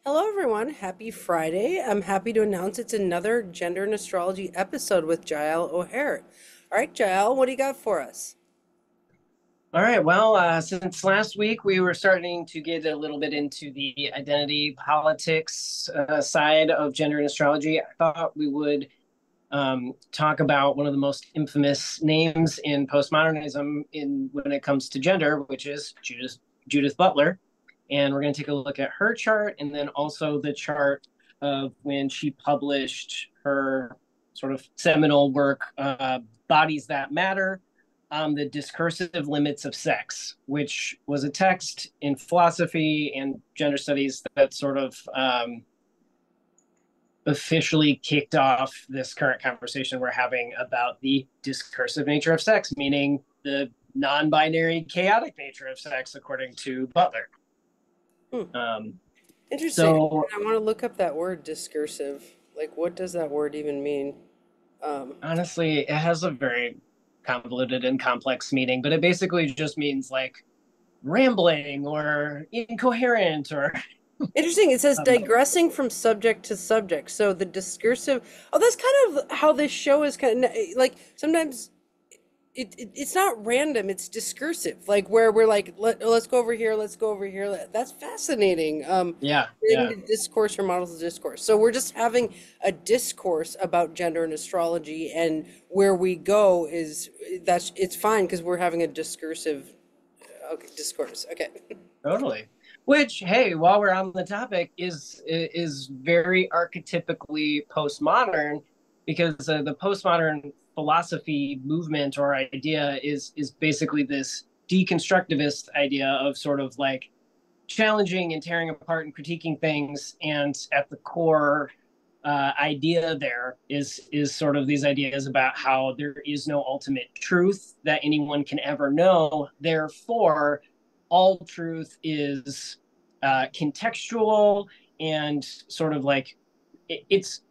Hello, everyone. Happy Friday. I'm happy to announce it's another Gender and Astrology episode with Jael O'Hare. All right, Jael, what do you got for us? All right. Well, since last week, we were starting to get a little bit into the identity politics side of gender and astrology. I thought we would talk about one of the most infamous names in postmodernism in when it comes to gender, which is Judith Butler. And we're going to take a look at her chart and then also the chart of when she published her sort of seminal work, Bodies That Matter, the discursive limits of sex, which was a text in philosophy and gender studies that sort of officially kicked off this current conversation we're having about the discursive nature of sex, meaning the non-binary chaotic nature of sex, according to Butler. Hmm, Um, interesting. so I want to look up that word discursive. Like, what does that word even mean? Um, honestly, it has a very convoluted and complex meaning, but it basically just means like rambling or incoherent or Interesting. It says um, digressing from subject to subject. So the discursive. Oh, that's kind of how this show is kind of like sometimes it's not random, it's discursive, like where we're like let's go over here, let's go over here. That's fascinating. yeah, Creating yeah. the discourse or models of discourse, so we're just having a discourse about gender and astrology, and where we go is that's it's fine because we're having a discursive, okay, discourse, okay. Totally. Which, hey, while we're on the topic, is very archetypically postmodern because the postmodern philosophy movement or idea is basically this deconstructivist idea of sort of like challenging and tearing apart and critiquing things, and at the core idea there is sort of these ideas about how there is no ultimate truth that anyone can ever know. Therefore, all truth is contextual and sort of like it's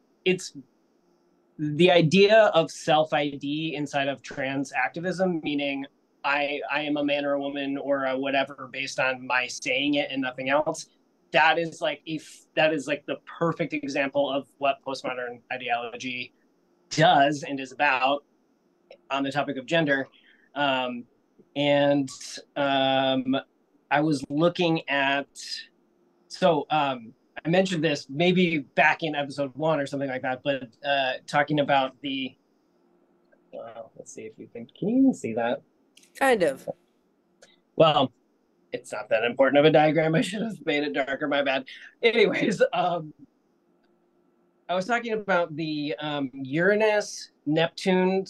the idea of self ID inside of trans activism, meaning I am a man or a woman or a whatever based on my saying it and nothing else. That is like if that is like the perfect example of what postmodern ideology does and is about on the topic of gender. Um, and I was looking at I mentioned this maybe back in episode one or something like that, but talking about the let's see if you can you even see that? Kind of. Well, it's not that important of a diagram. I should have made it darker. My bad. Anyways, I was talking about the Uranus Neptune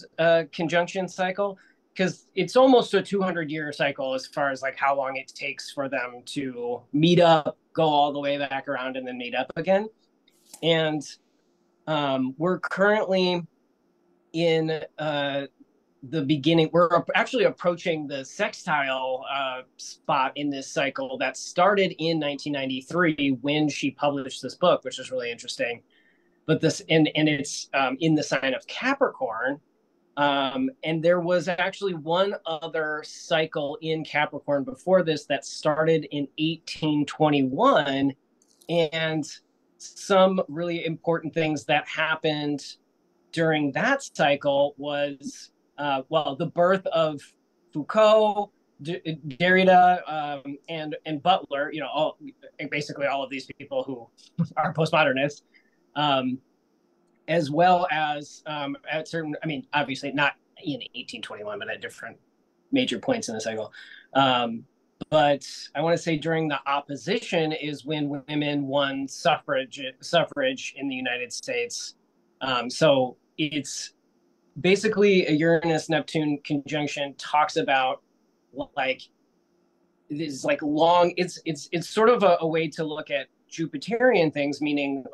conjunction cycle because it's almost a 200-year cycle as far as like how long it takes for them to meet up, go all the way back around, and then meet up again. And we're currently in the beginning. We're actually approaching the sextile spot in this cycle that started in 1993 when she published this book, which is really interesting. But this and it's in the sign of Capricorn. And there was actually one other cycle in Capricorn before this that started in 1821, and some really important things that happened during that cycle was well, the birth of Foucault, Derrida, and Butler. You know, basically all of these people who are postmodernists, um, as well as at certain. I mean, obviously not in 1821, but at different major points in the cycle. But I want to say during the opposition is when women won suffrage in the United States. So it's basically a Uranus Neptune conjunction talks about like this like long. It's sort of a way to look at Jupiterian things, meaning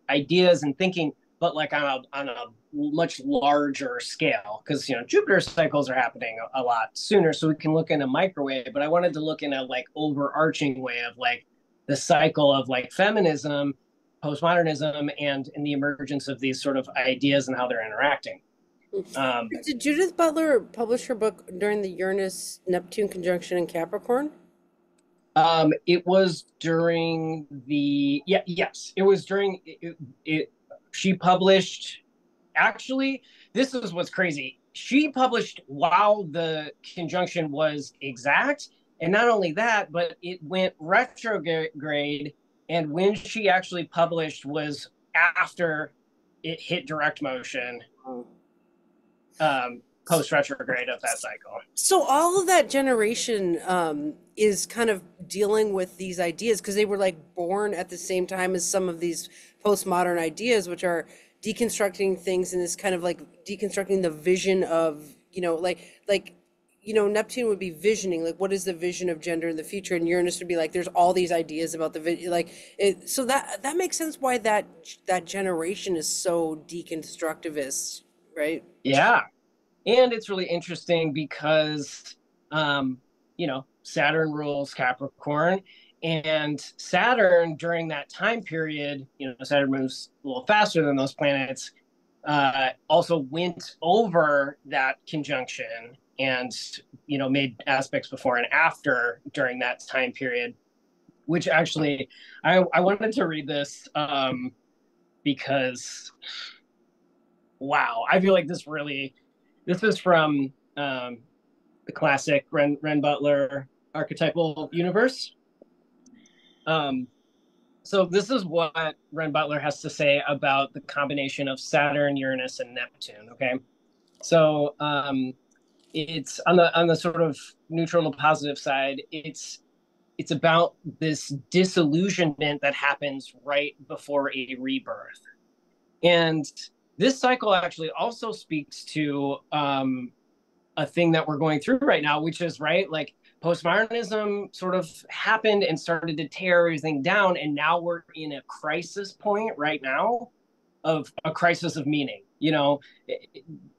ideas and thinking, but like on a much larger scale. Because you know Jupiter cycles are happening a lot sooner, so we can look in a microwave. But I wanted to look in a like overarching way of like the cycle of like feminism, postmodernism, and in the emergence of these sort of ideas and how they're interacting. Um, Did Judith Butler publish her book during the Uranus Neptune conjunction in Capricorn? It was during the yeah, yes, it was during she published actually, this is what's crazy. She published while the conjunction was exact, and not only that, but it went retrograde, and when she actually published was after it hit direct motion, post retrograde of that cycle. So all of that generation is kind of dealing with these ideas because they were like born at the same time as some of these postmodern ideas, which are deconstructing things and is kind of like deconstructing the vision of, Neptune would be visioning, like what is the vision of gender in the future, and Uranus would be like, there's all these ideas about like it. So that makes sense why that generation is so deconstructivist, right? Yeah. And it's really interesting because, Saturn rules Capricorn. And Saturn, during that time period, Saturn moves a little faster than those planets, also went over that conjunction and, made aspects before and after during that time period, which actually, I wanted to read this because, wow, I feel like this is from the classic Ren Butler archetypal universe. So this is what Ren Butler has to say about the combination of Saturn, Uranus, and Neptune. Okay, so it's on the sort of neutral to positive side. It's about this disillusionment that happens right before a rebirth, and this cycle actually also speaks to a thing that we're going through right now, which is right, like postmodernism sort of happened and started to tear everything down. And now we're in a crisis point right now of a crisis of meaning.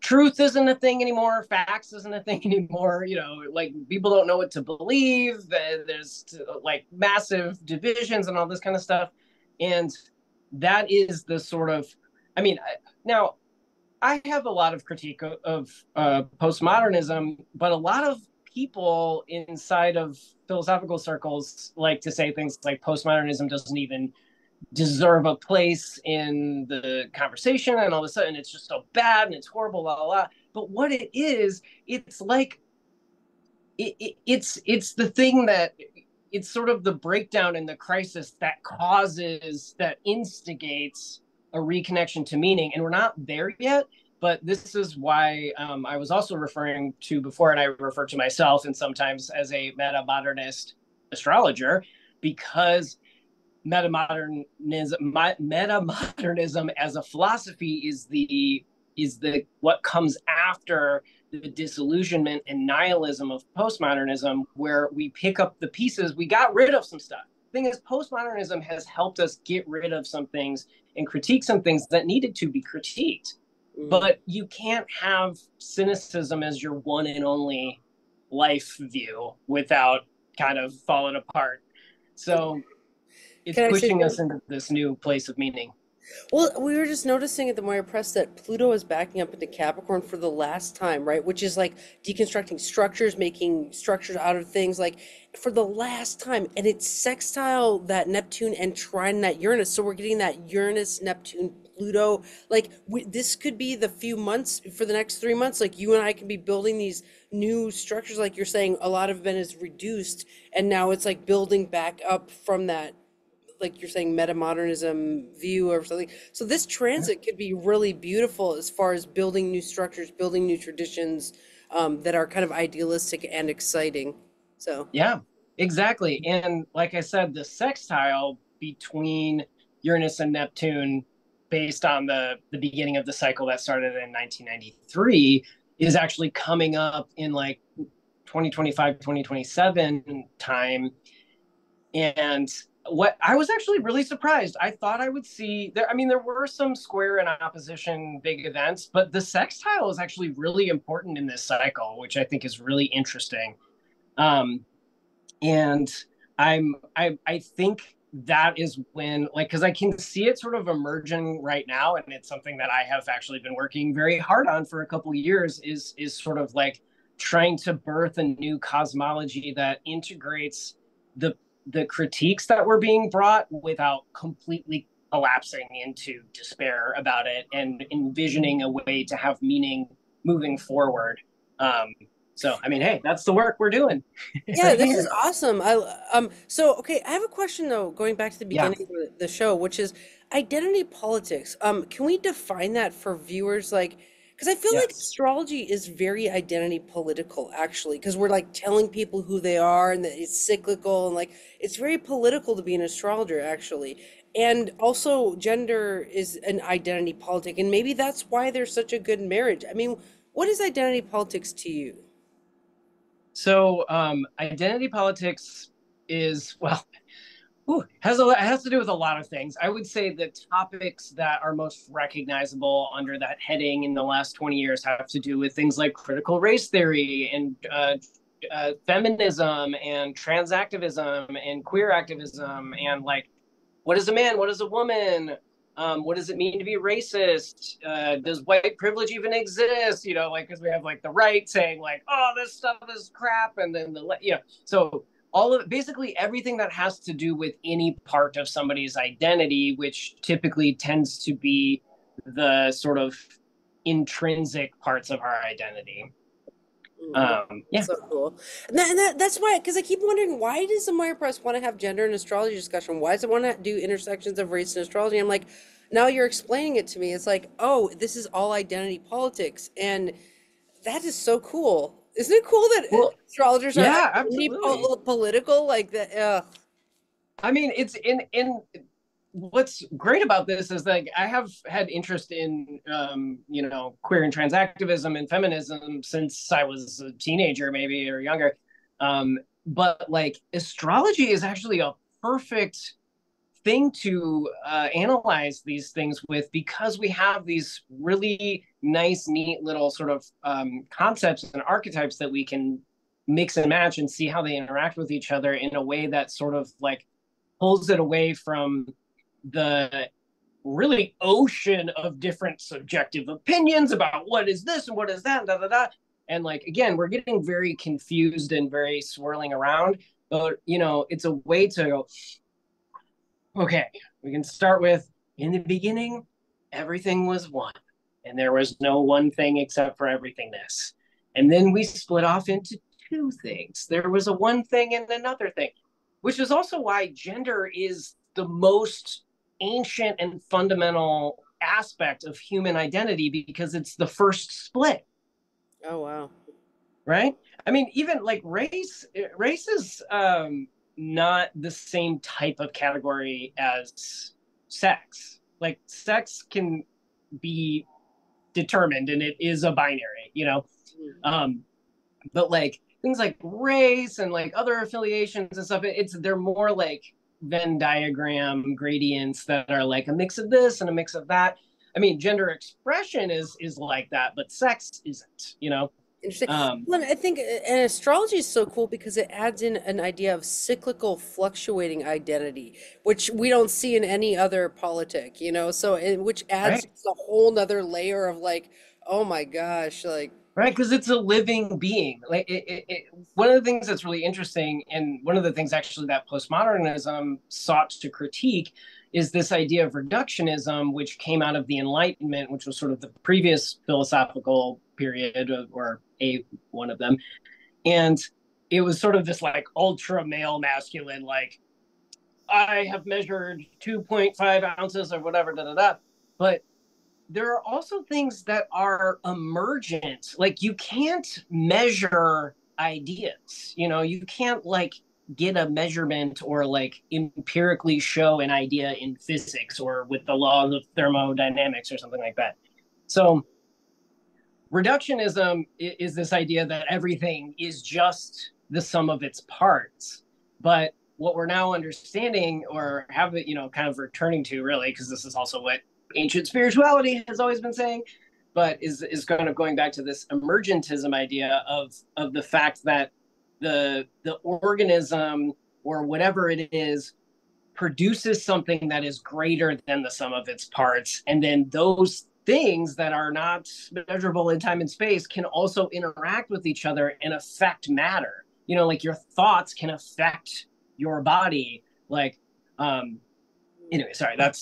Truth isn't a thing anymore. Facts isn't a thing anymore. Like people don't know what to believe. There's like massive divisions and all this kind of stuff. And that is the sort of, I mean, now I have a lot of critique of postmodernism, but a lot of people inside of philosophical circles like to say things like postmodernism doesn't even deserve a place in the conversation, and all of a sudden it's just so bad and it's horrible, blah, blah, blah. But what it is, it's like it's the thing that it's sort of the breakdown and the crisis that instigates a reconnection to meaning, and we're not there yet. But this is why I was also referring to before, and I refer to myself and sometimes as a meta-modernist astrologer, because meta-modernism as a philosophy is the what comes after the disillusionment and nihilism of postmodernism, where we pick up the pieces. We got rid of some stuff. The thing is, postmodernism has helped us get rid of some things and critique some things that needed to be critiqued. But you can't have cynicism as your one and only life view without kind of falling apart. So it's pushing us into this new place of meaning. Well, we were just noticing at the Moira Press that Pluto is backing up into Capricorn for the last time, right? Which is like deconstructing structures, making structures out of things, like for the last time. And it's sextile that Neptune and trine that Uranus. So we're getting that Uranus, Neptune, Pluto. Like this could be the few months for the next 3 months. Like you and I can be building these new structures, like you're saying, a lot of it is reduced. And now it's like building back up from that, like you're saying, meta-modernism view or something. So this transit could be really beautiful as far as building new structures, building new traditions that are kind of idealistic and exciting. So yeah, exactly. And like I said, the sextile between Uranus and Neptune, based on the beginning of the cycle that started in 1993, is actually coming up in like 2025, 2027 time. And what I was actually really surprised. I thought I would see there. I mean, there were some square and opposition big events, but the sextile is actually really important in this cycle, which I think is really interesting. And I think that is when, like, because I can see it sort of emerging right now, and it's something that I have actually been working very hard on for a couple of years. Is sort of like trying to birth a new cosmology that integrates the the critiques that were being brought without completely collapsing into despair about it and envisioning a way to have meaning moving forward. Um, so, I mean, hey, that's the work we're doing Yeah, right this is here. awesome. So okay, I have a question though, going back to the Yeah. beginning of the show, which is identity politics. Can we define that for viewers? Like, because I feel like Yes. astrology is very identity political, actually, because we're like telling people who they are and that it's cyclical and like it's very political to be an astrologer, actually. And also, gender is an identity politic, and maybe that's why there's such a good marriage. I mean, what is identity politics to you? So, identity politics is, well, it has to do with a lot of things. I would say the topics that are most recognizable under that heading in the last 20 years have to do with things like critical race theory and feminism and trans activism and queer activism and like what is a man, what is a woman, what does it mean to be racist, does white privilege even exist, you know, like because we have like the right saying like, oh, this stuff is crap, and then so all of basically everything that has to do with any part of somebody's identity, which typically tends to be the sort of intrinsic parts of our identity. That's Yeah. so cool. That's why, because I keep wondering, why does the Moira Press want to have gender and astrology discussion? Why does it want to do intersections of race and astrology? I'm like, now you're explaining it to me. It's like, oh, this is all identity politics. And that is so cool. Isn't it cool that Well, astrologers are yeah, identity absolutely. political? Like that. I mean, it's in what's great about this is like I have had interest in queer and trans activism and feminism since I was a teenager, maybe or younger. But like astrology is actually a perfect thing to analyze these things with because we have these really nice, neat little sort of concepts and archetypes that we can mix and match and see how they interact with each other in a way that sort of like pulls it away from the really ocean of different subjective opinions about what is this and what is that, da da da. And like again, we're getting very confused and very swirling around. But you know, it's a way to go, okay, we can start with in the beginning, everything was one, and there was no one thing except for everythingness. And then we split off into two things. There was a one thing and another thing, which is also why gender is the most ancient and fundamental aspect of human identity because it's the first split, Oh, wow. right? I mean, even like race is not the same type of category as sex. Like sex can be determined and it is a binary, you know. Um, but like things like race and like other affiliations and stuff, they're more like Venn diagram gradients that are like a mix of this and a mix of that. I mean, gender expression is like that, but sex isn't, you know. Interesting. Um, Well, and I think and astrology is so cool because it adds in an idea of cyclical, fluctuating identity, which we don't see in any other politic, you know. So, which adds right. just a whole nother layer of like, oh my gosh, like, Right, because it's a living being. Like one of the things that's really interesting, and one of the things actually that postmodernism sought to critique, is this idea of reductionism, which came out of the Enlightenment, which was sort of the previous philosophical period, or a one of them, and it was sort of this like ultra male masculine, like I have measured 2.5 ounces or whatever, da da da, but there are also things that are emergent. Like you can't measure ideas. You know, you can't like get a measurement or like empirically show an idea in physics or with the laws of thermodynamics or something like that. So reductionism is this idea that everything is just the sum of its parts. But what we're now understanding or have it, you know, kind of returning to really, because this is also what ancient spirituality has always been saying, but is kind of going back to this emergentism idea of the fact that the organism or whatever it is produces something that is greater than the sum of its parts, and then those things that are not measurable in time and space can also interact with each other and affect matter. You know, like your thoughts can affect your body. Like, anyway, sorry, that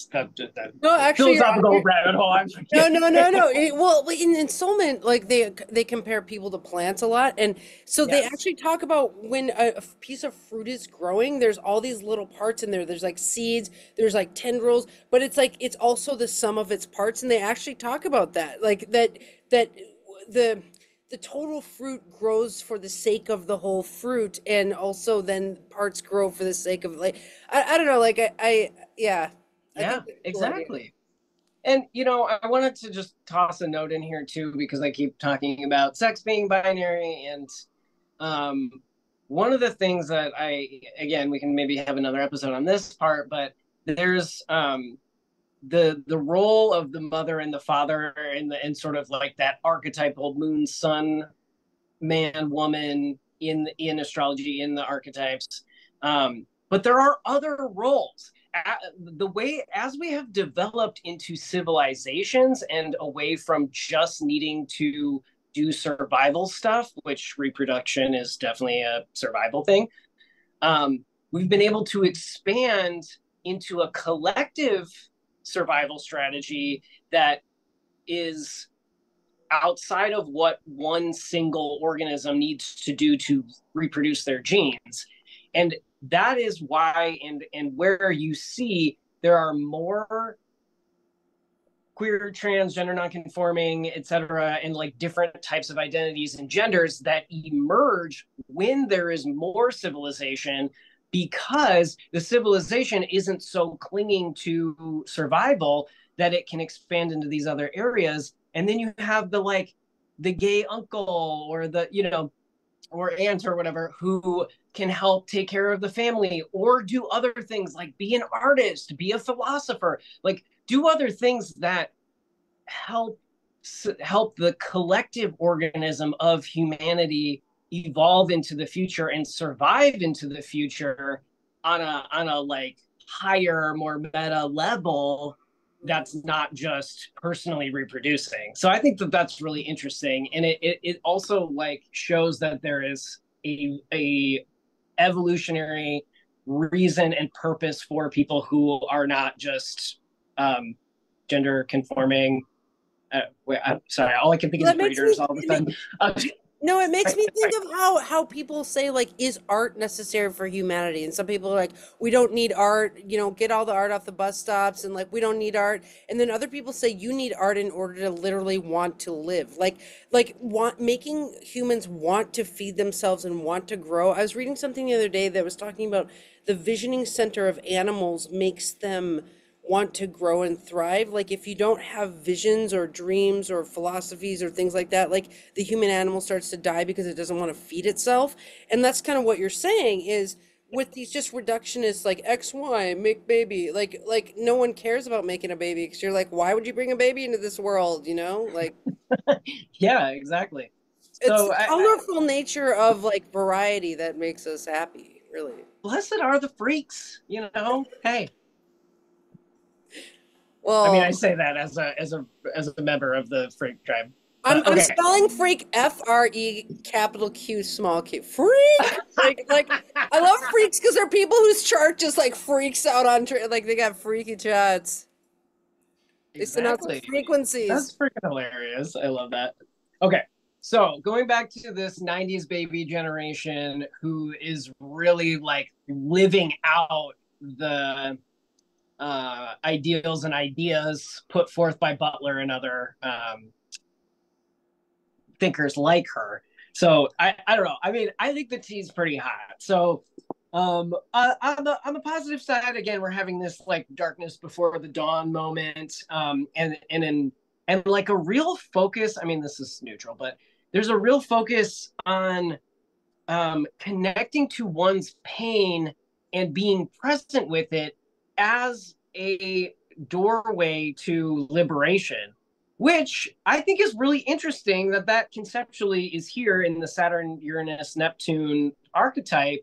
No, actually, philosophical rabbit hole. I'm no, forgetting. no, no, no. Well, in Soulman, like they compare people to plants a lot, and so they Yes. actually talk about when a piece of fruit is growing. There's all these little parts in there. There's like seeds. There's like tendrils, but it's like it's also the sum of its parts, and they actually talk about that, like that the the total fruit grows for the sake of the whole fruit, and also then parts grow for the sake of like I don't know, like I yeah, I Yeah, think that's a cool idea. exactly. And I wanted to just toss a note in here too, because I keep talking about sex being binary. And um, one of the things that again, we can maybe have another episode on this part, but there's the role of the mother and the father and sort of like that archetypal moon, sun, man, woman in astrology, in the archetypes. But there are other roles. The way as we have developed into civilizations and away from just needing to do survival stuff, which reproduction is definitely a survival thing, we've been able to expand into a collective survival strategy that is outside of what one single organism needs to do to reproduce their genes. And that is why and where you see there are more queer, transgender, nonconforming, etc., and like different types of identities and genders that emerge when there is more civilization, because the civilization isn't so clinging to survival that it can expand into these other areas. And then you have the gay uncle or or aunt or whatever who can help take care of the family or do other things like be an artist, be a philosopher, like do other things that help help the collective organism of humanity evolve into the future and survive into the future on a like higher, more meta level that's not just personally reproducing. So I think that that's really interesting, and it also like shows that there is a evolutionary reason and purpose for people who are not just gender conforming. Wait, I'm sorry. All I can think Well, is that makes breeders me all of a sudden. no, it makes me think Right. of how people say like, is art necessary for humanity? And some people are like, we don't need art, get all the art off the bus stops, and like we don't need art. And then other people say you need art in order to literally want to live. Like want making humans want to feed themselves and want to grow. I was reading something the other day that was talking about the visioning center of animals makes them want to grow and thrive. Like if you don't have visions or dreams or philosophies or things like that, like the human animal starts to die because it doesn't want to feed itself. And that's kind of what you're saying is with these just reductionists like XY, make baby, like no one cares about making a baby because you're like, why would you bring a baby into this world? Like Yeah, exactly. it's the So colorful nature of like variety that makes us happy, really. blessed are the freaks. Hey, I mean, I Well, say that as a member of the freak tribe. I'm But I'm okay. spelling freak FRE capital Q small q. Freak. Like I love freaks because they're people whose chart just like freaks out on like they got freaky charts. They send out some Exactly. frequencies. That's freaking hilarious. I love that. Okay. So going back to this 90s baby generation who is really like living out the ideals and ideas put forth by Butler and other thinkers like her. So I don't know. I mean, I think the tea's pretty hot. So on the positive side, again, we're having this like darkness before the dawn moment, and like a real focus. I mean, this is neutral, but there's a real focus on connecting to one's pain and being present with it as a doorway to liberation, which I think is really interesting that conceptually is here in the Saturn, Uranus, Neptune archetype,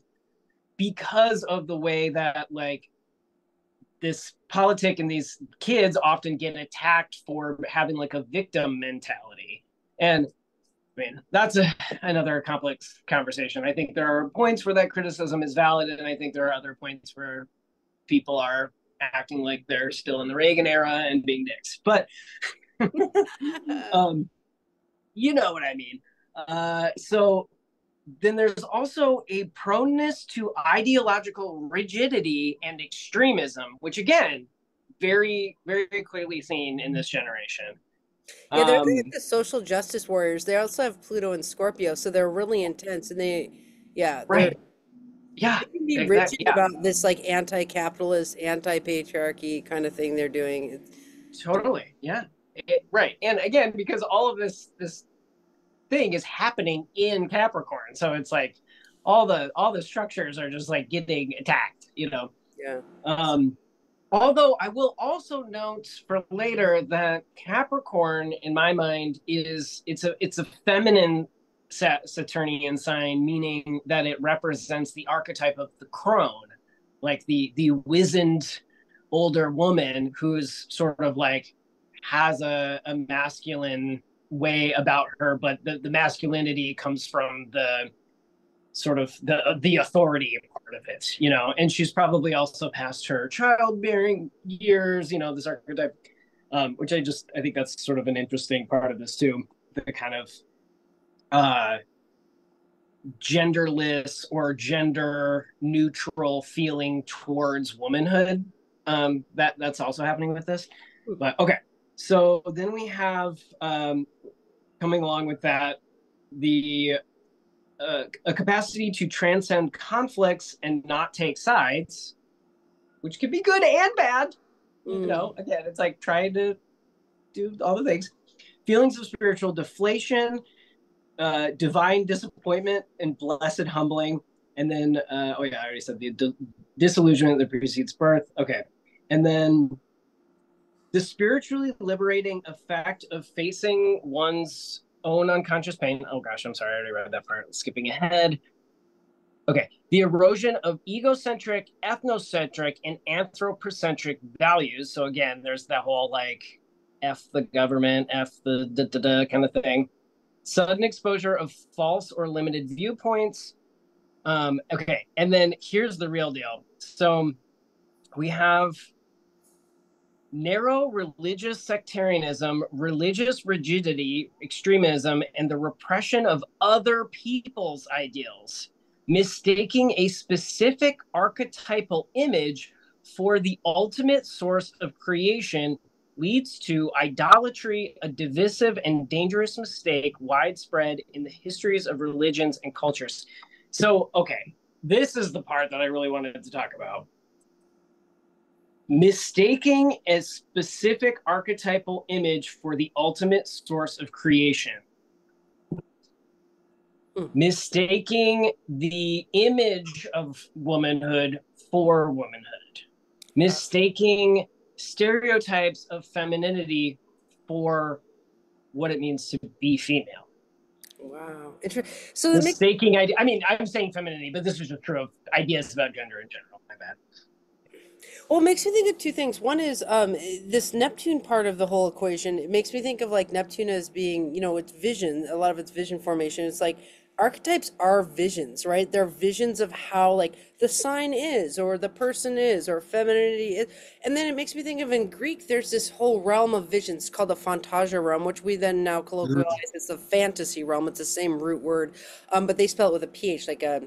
because of the way that like this politic and these kids often get attacked for having like a victim mentality. And I mean, that's another complex conversation. I think there are points where that criticism is valid, and I think there are other points where people are acting like they're still in the Reagan era and being dicks. But you know what I mean. So then there's also a proneness to ideological rigidity and extremism, which again, very, very clearly seen in this generation. Yeah, they're like the social justice warriors. They also have Pluto and Scorpio, so they're really intense, and yeah, Right. Yeah. they can be Exactly. rigid Yeah. about this like anti-capitalist, anti-patriarchy kind of thing they're doing. Totally. Yeah. Right. And again, because all of this thing is happening in Capricorn, so it's like all the structures are just like getting attacked. Yeah. Although I will also note for later that Capricorn, in my mind, it's a feminine Saturnian sign, meaning that it represents the archetype of the crone, like the wizened older woman who's sort of like has a masculine way about her, but the masculinity comes from the sort of the authority part of it, and she's probably also past her childbearing years, this archetype, which I think that's sort of an interesting part of this too, the kind of genderless or gender neutral feeling towards womanhood, that's also happening with this. But okay, so then we have coming along with that the a capacity to transcend conflicts and not take sides, which could be good and bad. Again, it's like trying to do all the things. Feelings of spiritual deflation, divine disappointment, and blessed humbling. And then, I already said the disillusionment that precedes birth. Okay. And then the spiritually liberating effect of facing one's own unconscious pain. Oh gosh, I'm sorry, I already read that part. Skipping ahead. Okay. The erosion of egocentric, ethnocentric, and anthropocentric values. So again, there's that whole like F the government, F the da kind of thing. Sudden exposure of false or limited viewpoints. Okay. And then here's the real deal. So we have narrow religious sectarianism, religious rigidity, extremism, and the repression of other people's ideals, mistaking a specific archetypal image for the ultimate source of creation leads to idolatry, a divisive and dangerous mistake widespread in the histories of religions and cultures. So, okay, this is the part that I really wanted to talk about. Mistaking a specific archetypal image for the ultimate source of creation. Mistaking the image of womanhood for womanhood. Mistaking stereotypes of femininity for what it means to be female. Wow. So mistaking idea. I mean, I'm saying femininity, but this is just true of ideas about gender in general. My bad. Well, it makes me think of two things. One is this Neptune part of the whole equation. It makes me think of like Neptune as being, it's vision, a lot of it's vision formation. It's like archetypes are visions, right? They're visions of how like the sign is or the person is or femininity is. And then it makes me think of in Greek, there's this whole realm of visions called the Fantasia realm, which we then now colloquialize as the fantasy realm. It's the same root word, but they spell it with a PH, like a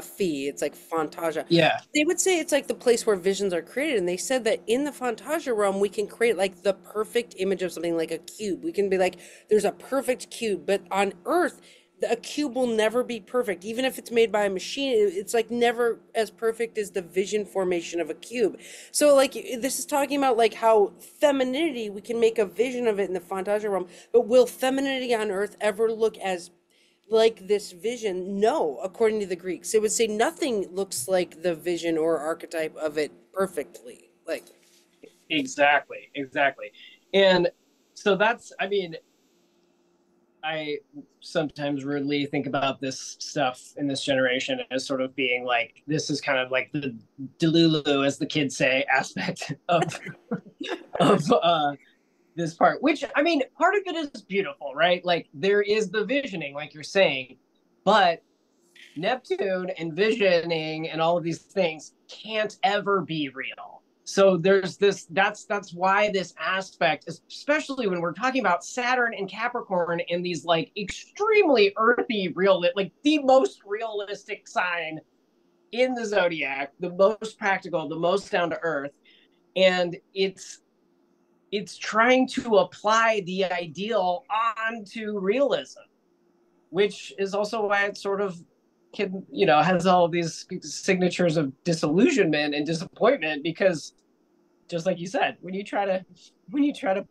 fee. It's like Fantasia. Yeah. They would say it's like the place where visions are created. And they said that in the Fantasia realm, we can create like the perfect image of something like a cube. We can be like, there's a perfect cube, but on Earth, a cube will never be perfect. Even if it's made by a machine, it's like never as perfect as the vision formation of a cube. So like this is talking about like how femininity, we can make a vision of it in the Fantasia realm, but will femininity on Earth ever look as like this vision? No, according to the Greeks. It would say nothing looks like the vision or archetype of it perfectly. Like exactly. And so that's, I mean, I sometimes rudely think about this stuff in this generation as sort of being like, this is kind of like the Delulu, as the kids say, aspect of this part, which I mean, part of it is beautiful, right? Like there is the visioning, like you're saying, but Neptune and visioning and all of these things can't ever be real. So there's this, that's why this aspect, especially when we're talking about Saturn and Capricorn and these like extremely earthy, real, like the most realistic sign in the zodiac, the most practical, the most down to earth. And it's trying to apply the ideal onto realism, which is also why it sort of can, has all of these signatures of disillusionment and disappointment, because just like you said, when you try to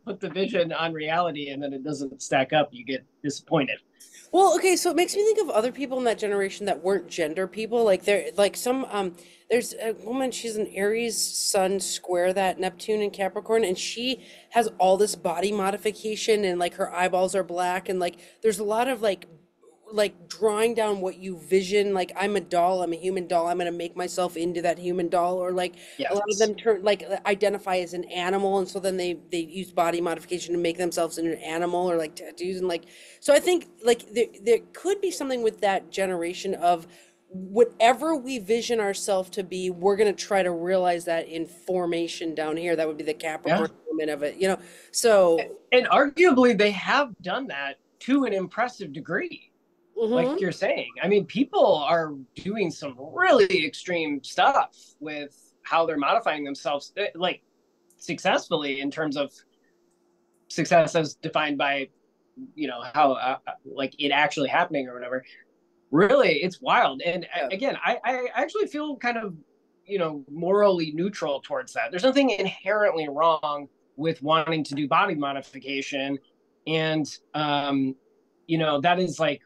put the vision on reality and then it doesn't stack up, you get disappointed. Well, okay, so it makes me think of other people in that generation that weren't gender people. Like there's a woman, she's an Aries sun square that Neptune and Capricorn, and she has all this body modification and like her eyeballs are black and like there's a lot of like drawing down what you vision, like I'm a doll, I'm a human doll, I'm gonna make myself into that human doll, or like a lot of Yes. them turn like identify as an animal, and so then they use body modification to make themselves into an animal or like tattoos and like, so I think like there could be something with that generation of whatever we vision ourselves to be, we're gonna try to realize that in formation down here. That would be the Yeah. Capricorn element of it. So And arguably they have done that to an impressive degree. Like mhm. you're saying, I mean, people are doing some really extreme stuff with how they're modifying themselves, like successfully, in terms of success as defined by, how like it actually happening or whatever. Really, it's wild. And Yeah. again, I actually feel kind of, morally neutral towards that. There's nothing inherently wrong with wanting to do body modification. And, that is like,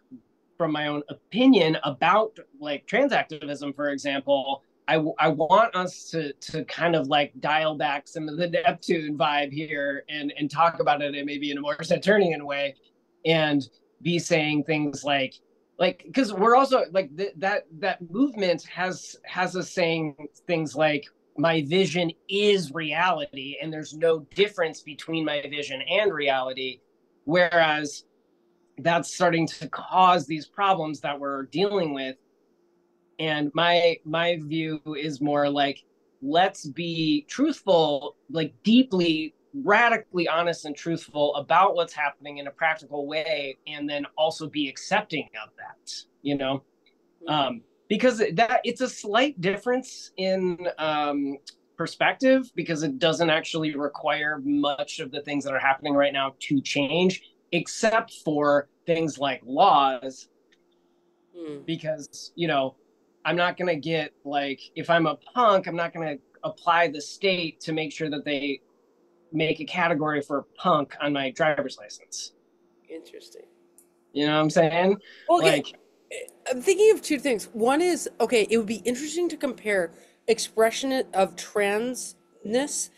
from my own opinion about like trans activism, for example, I want us to kind of like dial back some of the Neptune vibe here and talk about it maybe in a more Saturnian way, and be saying things like because we're also like that movement has us saying things like my vision is reality and there's no difference between my vision and reality, whereas that's starting to cause these problems that we're dealing with. And my view is more like, let's be truthful, like deeply, radically honest and truthful about what's happening in a practical way, and then also be accepting of that, because that it's a slight difference in perspective, because it doesn't actually require much of the things that are happening right now to change, except for things like laws. Mm. Because I'm not going to get, like, if I'm a punk, I'm not going to apply the state to make sure that they make a category for punk on my driver's license. Interesting. You know what I'm saying? Okay, Like, I'm thinking of two things. One is, okay, it would be interesting to compare expression of transness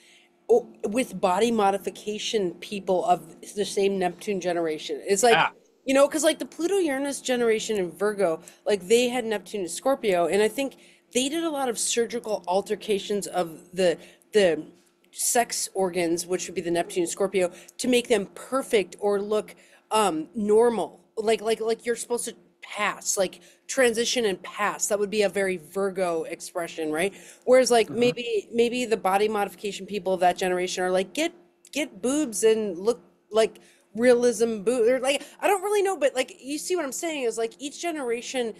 with body modification people of the same Neptune generation. It's like, ah, because like the Pluto Uranus generation in Virgo, like they had Neptune and Scorpio, and I think they did a lot of surgical altercations of the sex organs, which would be the Neptune and Scorpio, to make them perfect or look normal. Like you're supposed to pass, like transition and pass. That would be a very Virgo expression, right? Whereas like mhm. maybe the body modification people of that generation are like get boobs and look like realism boob, or like I don't really know, but like you see what I'm saying is like each generation,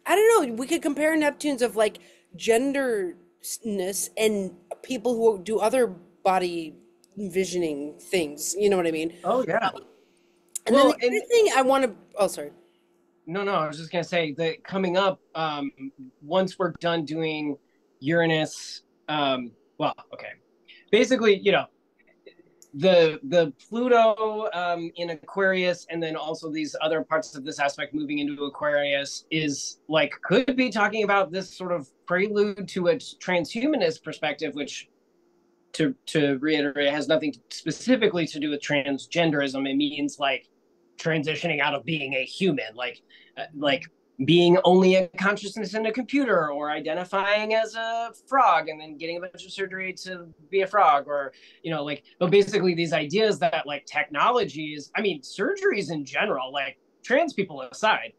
I don't know, we could compare Neptunes of like genderness and people who do other body visioning things, you know what I mean? Oh yeah. And then the Well, and other thing I want to, oh, sorry. no, I was just gonna say that coming up, once we're done doing Uranus, well, okay, basically, the Pluto in Aquarius, and then also these other parts of this aspect moving into Aquarius, is like, could be talking about this sort of prelude to a transhumanist perspective, which, to reiterate, has nothing specifically to do with transgenderism. It means like transitioning out of being a human, like being only a consciousness in a computer, or identifying as a frog and then getting a bunch of surgery to be a frog, or like, but basically these ideas that like technologies, I mean surgeries in general, like trans people aside,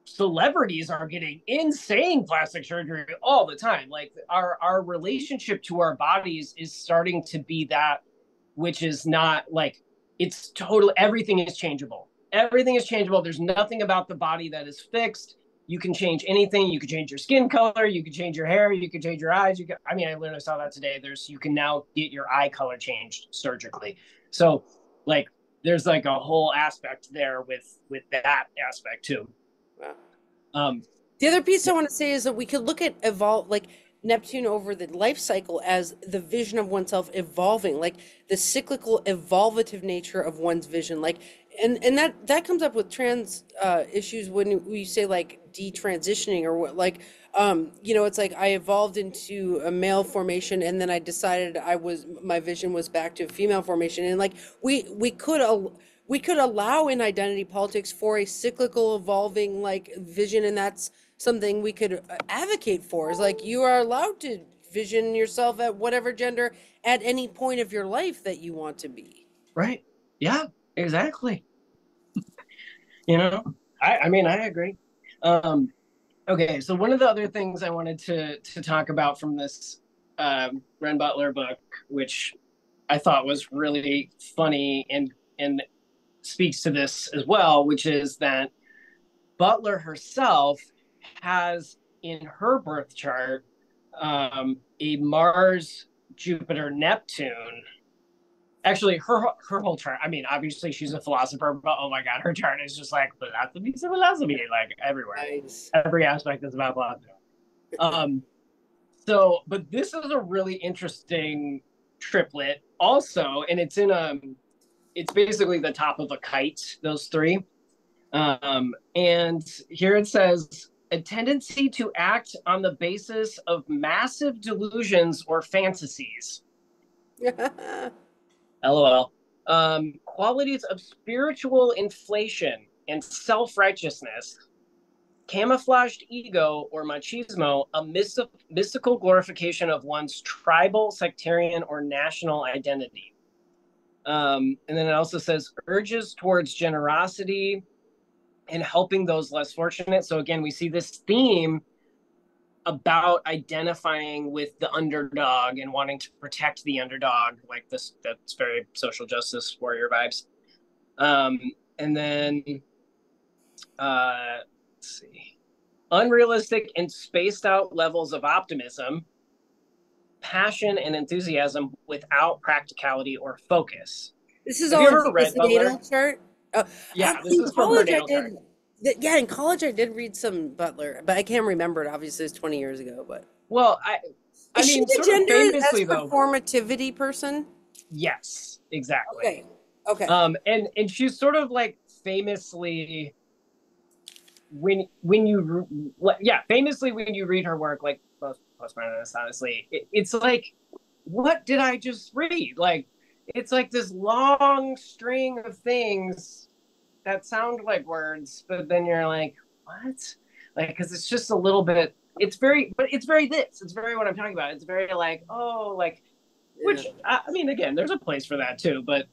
celebrities are getting insane plastic surgery all the time. Like our relationship to our bodies is starting to be that, which is not like, it's total, everything is changeable. Everything is changeable. There's nothing about the body that is fixed. You can change anything. You can change your skin color. You can change your hair. You can change your eyes. I mean, I literally saw that today. You can now get your eye color changed surgically. So like, there's like a whole aspect there with that aspect too. Wow. Um, The other piece I want to say is that we could look at like Neptune over the life cycle as the vision of oneself evolving, like the cyclical evolvative nature of one's vision. Like, and that comes up with trans issues when we say like detransitioning or what, like, it's like I evolved into a male formation and then I decided my vision was back to a female formation. And like, we could allow in identity politics for a cyclical evolving like vision, and that's something we could advocate for, is like you are allowed to vision yourself at whatever gender at any point of your life that you want to be. right. Yeah, exactly. You know, I mean, I agree. Okay, so one of the other things I wanted to talk about from this Ren Butler book, which I thought was really funny and speaks to this as well, which is that Butler herself has in her birth chart a Mars, Jupiter, Neptune. Actually, her whole chart. I mean, obviously she's a philosopher, but oh my god, her chart is just like philosophy, like everywhere. Nice. Every aspect is about philosophy. So, but this is a really interesting triplet also, and it's it's basically the top of a kite, those three. And here it says a tendency to act on the basis of massive delusions or fantasies. LOL. Qualities of spiritual inflation and self-righteousness, camouflaged ego or machismo, a mystical glorification of one's tribal, sectarian, or national identity. And then it also says urges towards generosity and helping those less fortunate. So again, we see this theme about identifying with the underdog and wanting to protect the underdog, like this, that's very social justice warrior vibes. And then let's see, unrealistic and spaced out levels of optimism, passion and enthusiasm without practicality or focus. This is Have all you in ever read his Butler? natal chart. Yeah, this In is from her college I natal did. chart. Yeah, in college I did read some Butler, but I can't remember it. Obviously, it's 20 years ago. But Well, I is she mean, the sort of gender as famously though. performativity person? Yes, exactly. Okay. Okay. And she's sort of like famously when you famously when you read her work, like postmodernist, honestly, it's like, what did I just read? Like, it's like this long string of things that sound like words, but then you're like, what? Like, because it's just a little bit. It's very what I'm talking about. It's very like, oh, like, which I mean, again, there's a place for that too, but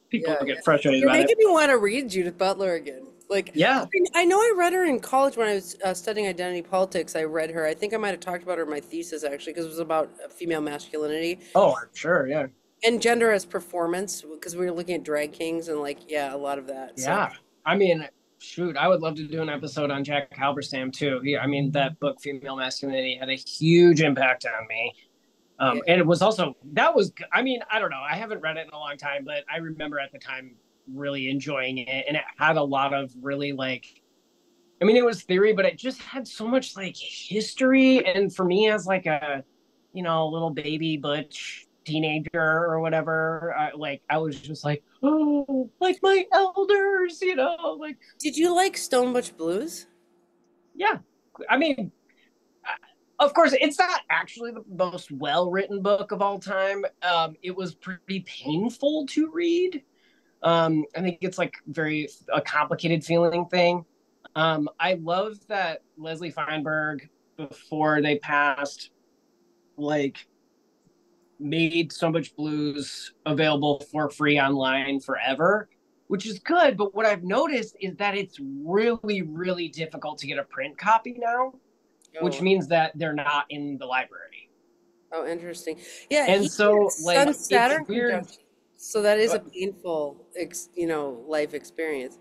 people Yeah, get frustrated you're about it. making me want to read Judith Butler again. Like, Yeah. I know I read her in college when I was studying identity politics. I read her. I think I might have talked about her in my thesis actually, because it was about female masculinity Oh, I'm sure. Yeah. and gender as performance, because we were looking at drag kings and like, yeah, a lot of that. Yeah. I mean, shoot, I would love to do an episode on Jack Halberstam too. I mean, that book, Female Masculinity, had a huge impact on me. Yeah. And it was also, I mean, I don't know. I haven't read it in a long time, but I remember at the time really enjoying it. And it had a lot of really like, I mean, it was theory, but it just had so much like history. And for me as like a, little baby butch teenager or whatever, I was just like, oh, like my elders, like. Did you like Stone Butch Blues? Yeah. I mean, of course, it's not actually the most well-written book of all time. It was pretty painful to read. I think it's like a complicated feeling thing. I love that Leslie Feinberg, before they passed, like made So Much Blues available for free online forever, which is good. But what I've noticed is that it's really, really difficult to get a print copy now, which Oh, means that they're not in the library. oh, interesting. Yeah, And he so, like, Sun it's Saturn weird. conjunction. So that is a painful, life experience.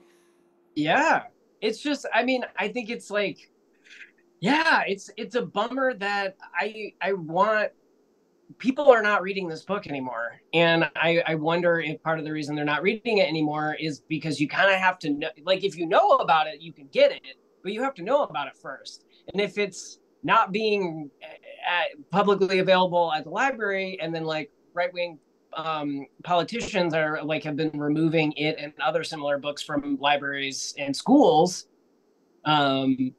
Yeah. It's just, I mean, I think it's like, yeah, it's a bummer that I want people are not reading this book anymore. And I wonder if part of the reason they're not reading it anymore is because you kind of have to know, like, if you know about it, you can get it, but you have to know about it first. And if it's not being publicly available at the library, and then like right wing politicians are like have been removing it and other similar books from libraries and schools, um,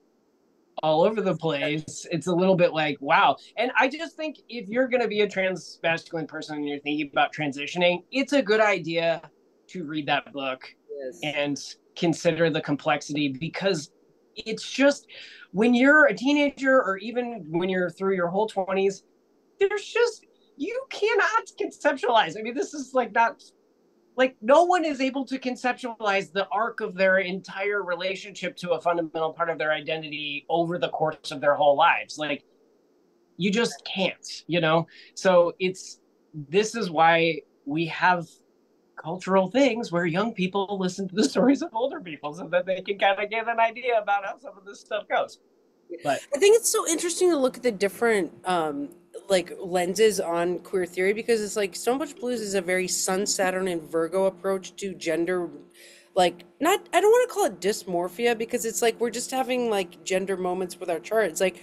all over the place. It's a little bit like, wow. And I just think if you're going to be a trans masculine person and you're thinking about transitioning, it's a good idea to read that book Yes. and consider the complexity, because it's just when you're a teenager or even when you're through your whole 20s, there's just, you cannot conceptualize. I mean, this is like not like no one is able to conceptualize the arc of their entire relationship to a fundamental part of their identity over the course of their whole lives. Like you just can't, you know? So this is why we have cultural things where young people listen to the stories of older people so that they can kind of get an idea about how some of this stuff goes. But I think it's so interesting to look at the different like lenses on queer theory, because it's like So Much Blues is a very Sun, Saturn, and Virgo approach to gender, like not, I don't want to call it dysmorphia, because it's like we're just having like gender moments with our chart. It's like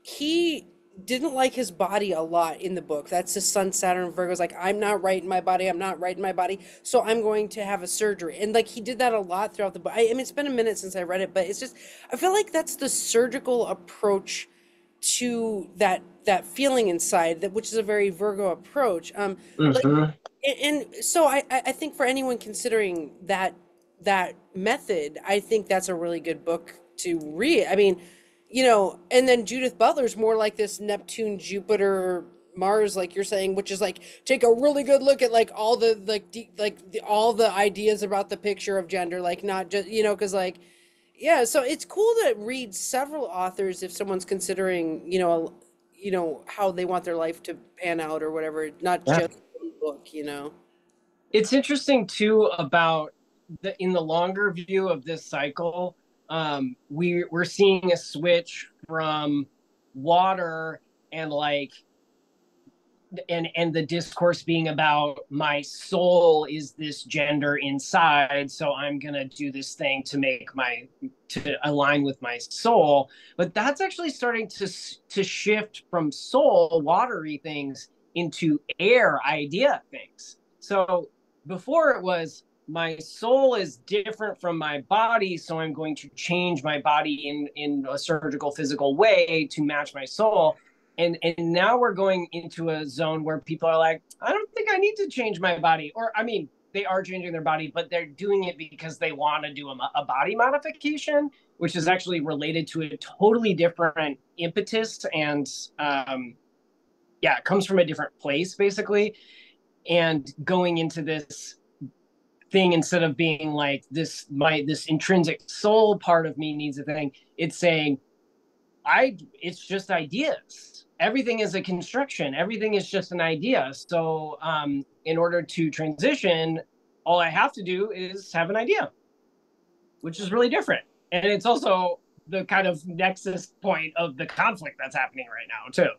he didn't like his body a lot in the book. That's his Sun, Saturn, Virgo's like, I'm not right in my body, I'm not right in my body, so I'm going to have a surgery. And like he did that a lot throughout the book. I mean, it's been a minute since I read it, but it's just, I feel like that's the surgical approach to that feeling inside, that which is a very Virgo approach. Like, mhm. and so I think for anyone considering that method, I think that's a really good book to read. I mean, and then Judith Butler's more like this Neptune, Jupiter, Mars, like you're saying, which is like take a really good look at like all the all the ideas about the picture of gender, like not just because like yeah, so it's cool to read several authors if someone's considering how they want their life to pan out or whatever, not Yeah. just one book. It's interesting too about the in the longer view of this cycle, we're seeing a switch from water and like and the discourse being about my soul is this gender inside, so I'm gonna do this thing to align with my soul. But that's actually starting to shift from soul watery things into air idea things. So before it was my soul is different from my body, so I'm going to change my body in a surgical physical way to match my soul. And now we're going into a zone where people are like, I don't think I need to change my body. Or I mean, they are changing their body, but they're doing it because they want to do a body modification, which is actually related to a totally different impetus. And yeah, it comes from a different place basically. And going into this thing, instead of being like this intrinsic soul part of me needs a thing, it's saying it's just ideas. Everything is a construction. Everything is just an idea. So in order to transition, all I have to do is have an idea, which is really different. And it's also the kind of nexus point of the conflict that's happening right now too.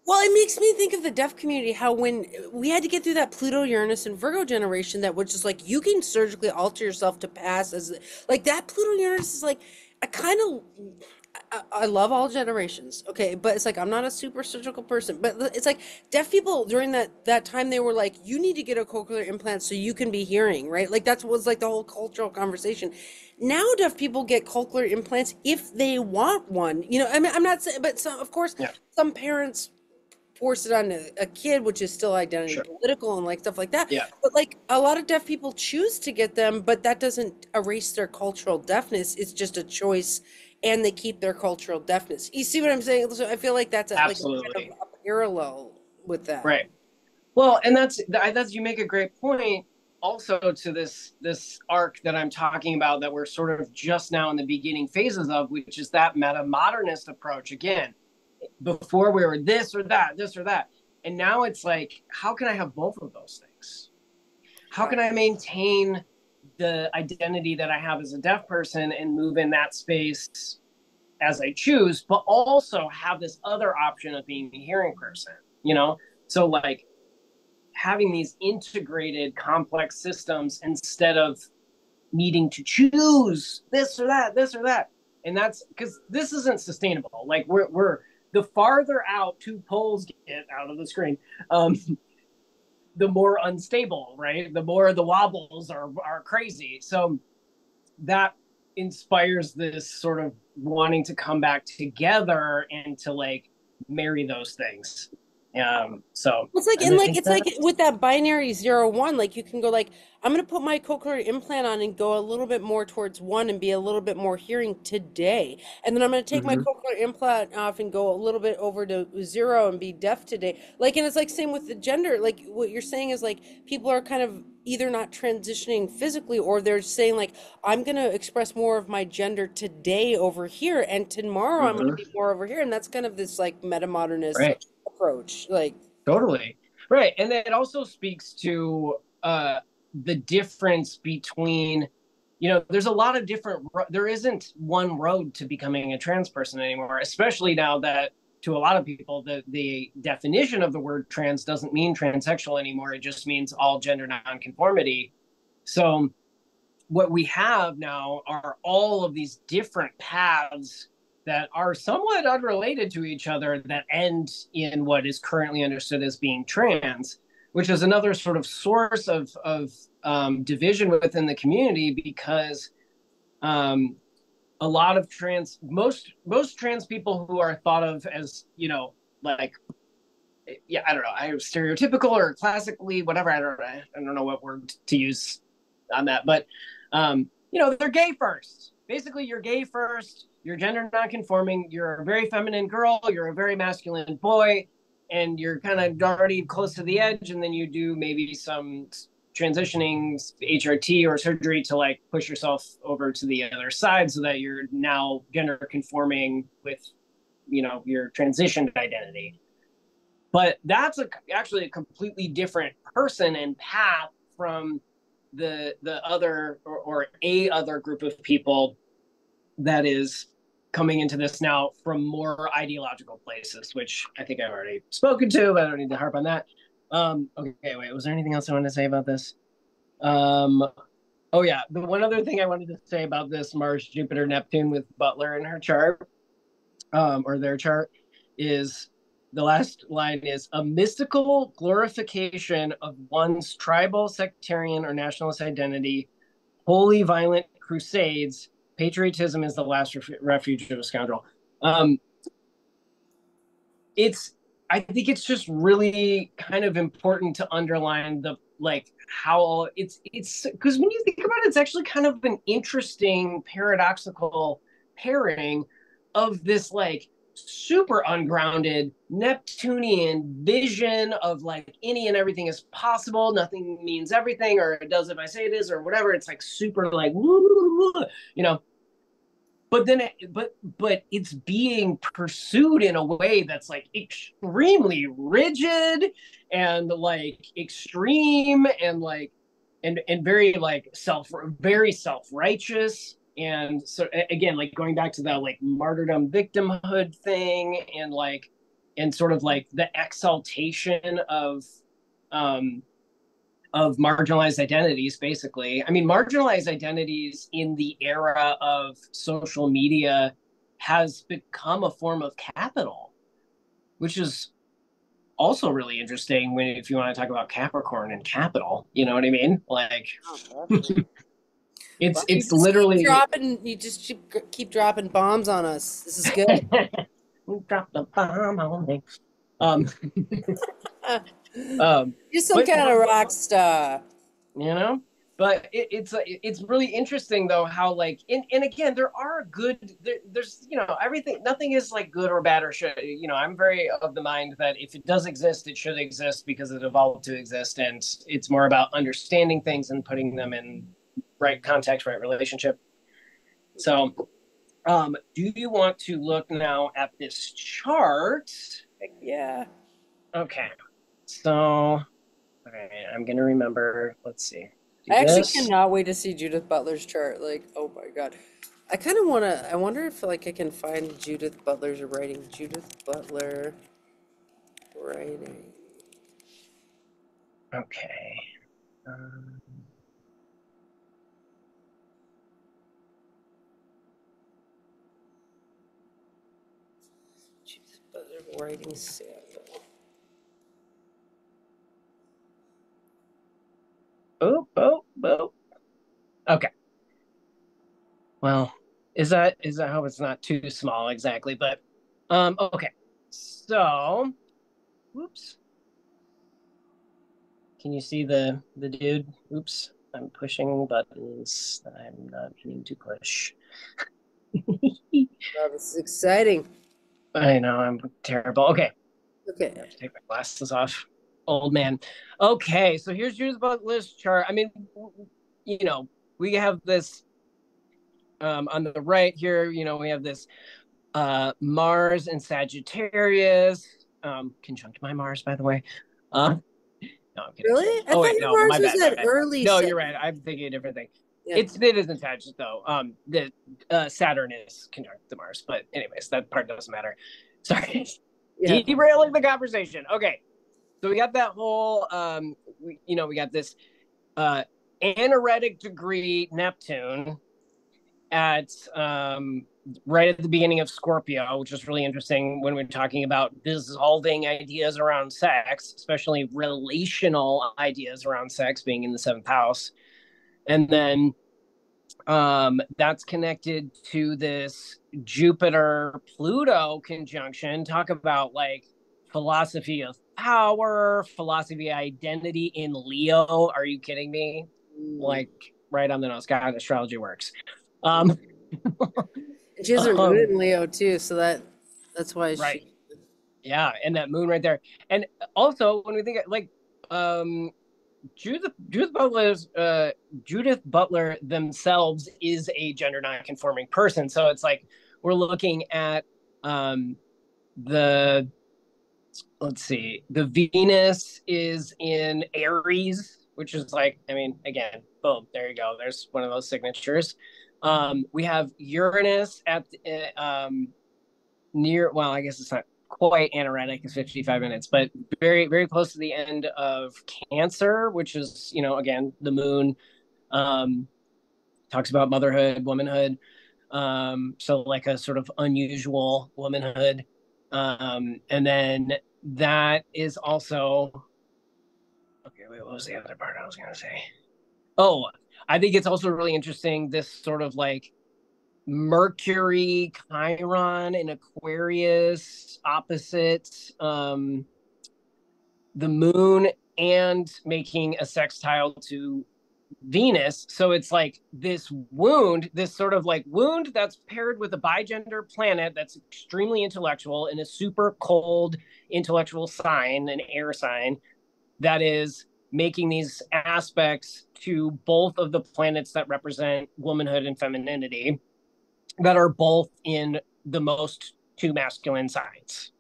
Well, it makes me think of the deaf community, how when we had to get through that Pluto, Uranus, and Virgo generation, that was just like you can surgically alter yourself to pass as like that Pluto, Uranus is like I kind of I love all generations, okay, but it's like I'm not a super surgical person, but it's like deaf people during that time they were like you need to get a cochlear implant so you can be hearing, right? Like that was like the whole cultural conversation. Now deaf people get cochlear implants if they want one. I mean, I'm not saying, but some, of course, Yeah. some parents force it on a kid, which is still identity Sure. political and like stuff like that. Yeah. But like a lot of deaf people choose to get them, but that doesn't erase their cultural deafness. It's just a choice, and they keep their cultural deafness. You see what I'm saying? So I feel like that's like a kind of Absolutely. a parallel with that. Right. Well, and that's you make a great point also to this arc that I'm talking about that we're sort of just now in the beginning phases of, which is that meta modernist approach. Again, before we were this or that, and now it's like, how can I have both of those things? How can I maintain the identity that I have as a deaf person and move in that space as I choose, but also have this other option of being a hearing person, you know? So like having these integrated complex systems instead of needing to choose this or that. And that's because this isn't sustainable. Like we're the farther out two poles get out of the screen, the more unstable, right? The more the wobbles are crazy. So that inspires this sort of wanting to come back together and to like marry those things. So It's like, and like, it's like with that binary 0-1, like you can go like, I'm going to put my cochlear implant on and go a little bit more towards 1 and be a little bit more hearing today. And then I'm going to take my cochlear implant off and go a little bit over to 0 and be deaf today. Like, and it's like same with the gender. Like what you're saying is like, people are kind of either not transitioning physically, or they're saying like, I'm going to express more of my gender today over here, and tomorrow I'm going to be more over here. And that's kind of this like meta modernist approach, like totally right. And it also speaks to the difference between, you know, there's a lot of different, there isn't one road to becoming a trans person anymore, especially now that to a lot of people the definition of the word trans doesn't mean transsexual anymore. It just means all gender nonconformity. So what we have now are all of these different paths that are somewhat unrelated to each other that end in what is currently understood as being trans, which is another sort of source of division within the community, because a lot of most trans people who are thought of as, you know, like, yeah, I don't know, stereotypical or classically, whatever, I don't know what word to use on that, but you know, they're gay first. Basically, you're gay first. You're gender nonconforming. You're a very feminine girl. You're a very masculine boy, and you're kind of already close to the edge. And then you do maybe some transitioning HRT or surgery to like push yourself over to the other side, so that you're now gender conforming with, you know, your transitioned identity. But that's actually a completely different person and path from the other or a other group of people that is coming into this now from more ideological places, which I think I've already spoken to, but I don't need to harp on that. Okay, wait, was there anything else I wanted to say about this? Oh yeah, the one other thing I wanted to say about this Mars, Jupiter, Neptune with Butler in her chart, or their chart, is the last line is a mystical glorification of one's tribal, sectarian, or nationalist identity, holy violent crusades. Patriotism is the last refuge of a scoundrel. I think it's just really kind of important to underline the like how it's because when you think about it, it's actually kind of an interesting paradoxical pairing of this like super ungrounded Neptunian vision of like any and everything is possible, nothing means everything, or it does if I say it is, or whatever. It's like super like, you know, but then but it's being pursued in a way that's like extremely rigid and like extreme and like and very like very self-righteous. And so again, like going back to that like martyrdom victimhood thing, and like and sort of like the exaltation of marginalized identities, basically. I mean, marginalized identities in the era of social media has become a form of capital, which is also really interesting when if you want to talk about Capricorn and capital, you know what I mean? Like it's literally you just keep dropping bombs on us. This is good. drop the bomb on me. Um, um, You're some but kind of rock star. you know, but it's really interesting though how like and again there are there's everything, nothing is like good or bad or should, I'm very of the mind that if it does exist it should exist because it evolved to exist, and it's more about understanding things and putting them in right context, right relationship. So do you want to look now at this chart? Yeah. Okay, so okay, I'm gonna remember, let's see, do I actually this. cannot wait to see Judith Butler's chart. Like, oh my God. I kind of want to, I wonder if like I can find Judith Butler's writing. Judith Butler writing. Okay. Um, Judith Butler writing sample. oh. Okay. Well, is that how it's not too small exactly, but okay. So, whoops. Can you see the dude? Oops. I'm pushing buttons that I'm not meaning to push. Wow, this is exciting. I know, I'm terrible. Okay. I Okay. have to take my glasses off. Old man. Okay, so here's Judith Butler's chart. I mean, we have this on the right here, we have this Mars and Sagittarius, conjunct my Mars, by the way. No, I'm kidding. Really? I Oh thought wait, your no, Mars my was bad, my at bad. early No, set. you're right. I'm thinking a different thing. Yeah. It isn't Sagittarius though. The Saturn is conjunct the Mars, but anyways, that part doesn't matter. Sorry, Yeah. derailing the conversation. Okay, so we got that whole we got this anaretic degree Neptune at right at the beginning of Scorpio, which is really interesting when we're talking about dissolving ideas around sex, especially relational ideas around sex being in the seventh house. And then that's connected to this Jupiter Pluto conjunction. Talk about like philosophy of power, philosophy of identity in Leo. Are you kidding me? Like right on the nose. God, astrology works. Um, And she has her moon in Leo too, so that's why right. she. Yeah, and that moon right there. And also when we think like Judith Butler themselves is a gender non-conforming person. So it's like we're looking at the let's see, the Venus is in Aries, which is like, I mean, again, boom, there you go. There's one of those signatures. We have Uranus at near, well, I guess it's not quite anaretic, it's 55 minutes, but very, very close to the end of Cancer, which is, again, the moon talks about motherhood, womanhood. So like a sort of unusual womanhood. And then that is also, okay, wait, what was the other part I was going to say? Oh, I think it's also really interesting, this sort of like Mercury, Chiron in Aquarius, opposite the moon, and making a sextile to Venus. So it's like this wound, this sort of like wound that's paired with a bigender planet that's extremely intellectual in a super cold intellectual sign, an air sign, that is making these aspects to both of the planets that represent womanhood and femininity, that are both in the most two masculine signs.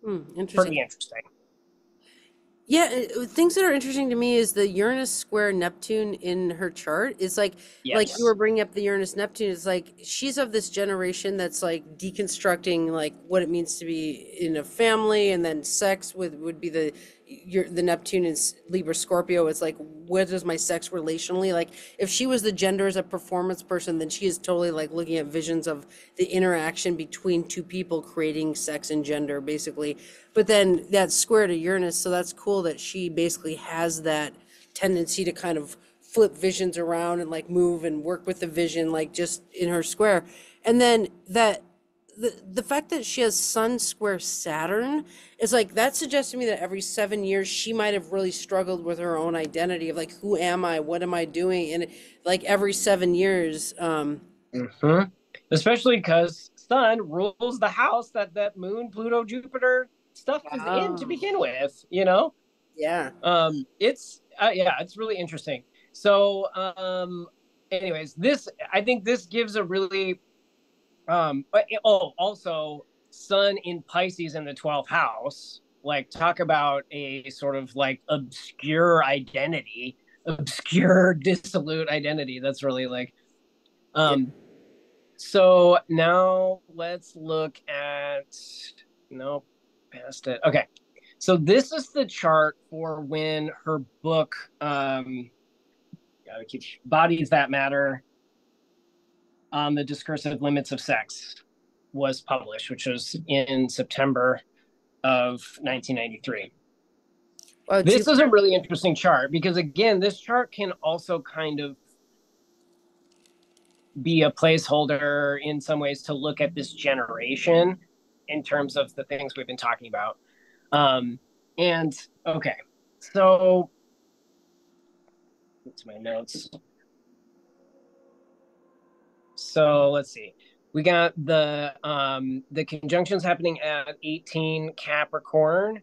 Interesting. Pretty interesting. Yeah, things that are interesting to me is the Uranus square Neptune in her chart. It's like you Yes. were bringing up the Uranus Neptune. It's like she's of this generation that's like deconstructing like what it means to be in a family, and then sex would be the Neptune is Libra Scorpio. It's like, what is my sex relationally? Like if she was the gender as a performance person, then she is totally like looking at visions of the interaction between two people creating sex and gender, basically. But then that's square to Uranus, so that's cool that she basically has that tendency to kind of flip visions around and like move and work with the vision, like just in her square. And then that the fact that she has Sun square Saturn is like that suggests to me that every 7 years she might have really struggled with her own identity of like, who am I? What am I doing? And like every 7 years, Hmm. Especially because Sun rules the house that Moon, Pluto, Jupiter stuff is in to wow. begin with, you know? Yeah. It's yeah, it's really interesting. So anyways, this I think this gives a really oh, also Sun in Pisces in the 12th house. Like talk about a sort of like obscure identity, obscure dissolute identity. That's really like Yeah. um so now let's look at nope, past it. Okay. So this is the chart for when her book gotta keep Bodies That Matter on the Discursive Limits of Sex was published, which was in September of 1993. Wow, This is a Jupiter. really interesting chart because again, this chart can also kind of be a placeholder in some ways to look at this generation in terms of the things we've been talking about. And okay, so it's my notes. So let's see. We got the conjunctions happening at 18 Capricorn,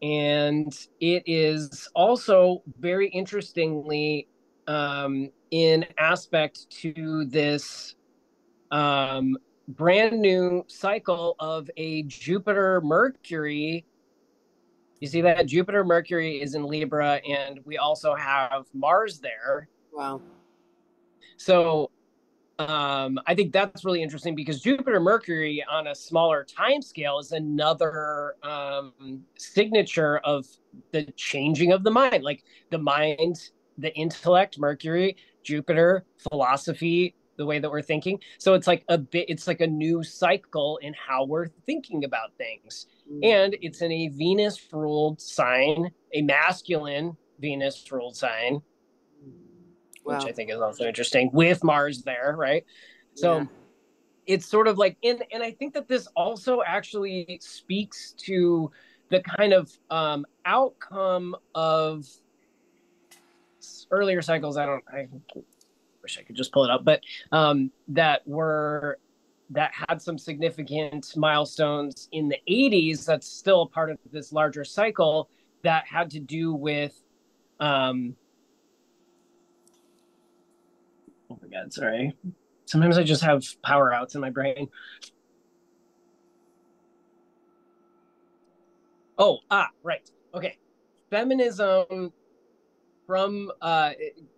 and it is also very interestingly in aspect to this brand new cycle of a Jupiter Mercury. You see that Jupiter Mercury is in Libra, and we also have Mars there. Wow. So I think that's really interesting because Jupiter Mercury on a smaller time scale is another signature of the changing of the mind, like the mind, the intellect, Mercury, Jupiter, philosophy, the way that we're thinking. So it's like it's like a new cycle in how we're thinking about things. Mm. And it's in a Venus ruled sign, a masculine Venus ruled sign, which Wow. I think is also interesting with Mars there, right? Yeah. So it's sort of like and I think that this also actually speaks to the kind of outcome of earlier cycles. I wish I could just pull it up, but that had some significant milestones in the 80s that's still a part of this larger cycle that had to do with um oh my god, sorry. Sometimes I just have power outs in my brain. Oh, right. Okay. Feminism from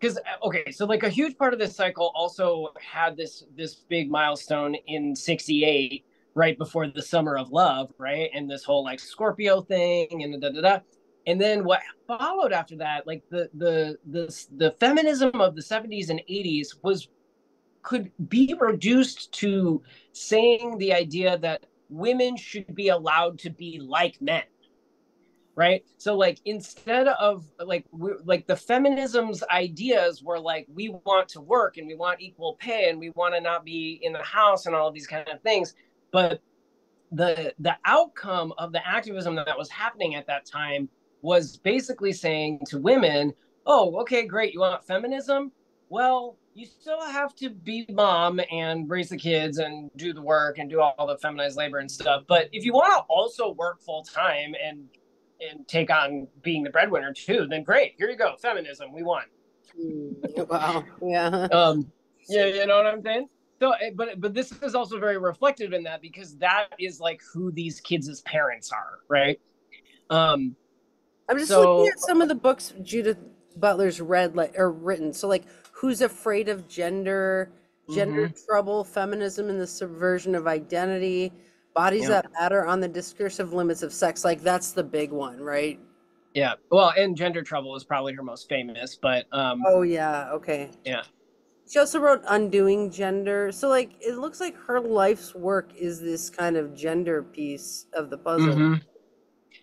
because okay, so like a huge part of this cycle also had this big milestone in 68 right before the summer of love, right? And this whole like Scorpio thing and da da da. And then what followed after that, like the feminism of the 70s and 80s was could be reduced to saying the idea that women should be allowed to be like men, right? So like instead of like the feminism's ideas were like we want to work and we want equal pay and we want to not be in the house and all of these kind of things, but the outcome of the activism that was happening at that time was basically saying to women, oh, okay, great, you want feminism, well, you still have to be mom and raise the kids and do the work and do all the feminized labor and stuff, but if you want to also work full time and take on being the breadwinner too, then great, here you go, feminism, we won. Mm. Wow. Yeah. Yeah, you know what I'm saying? So, but this is also very reflective in that because that is like who these kids' parents are, right? Um, I'm just looking so at some of the books Judith Butler's read like or written. So like Who's Afraid of Gender, Gender mhm, Trouble, Feminism and the Subversion of Identity, Bodies yeah, That Matter on the Discursive Limits of Sex. Like that's the big one, right? yeah. Well, and Gender Trouble is probably her most famous, but Oh yeah, okay. yeah. She also wrote Undoing Gender. So like it looks like her life's work is this kind of gender piece of the puzzle. Hmm.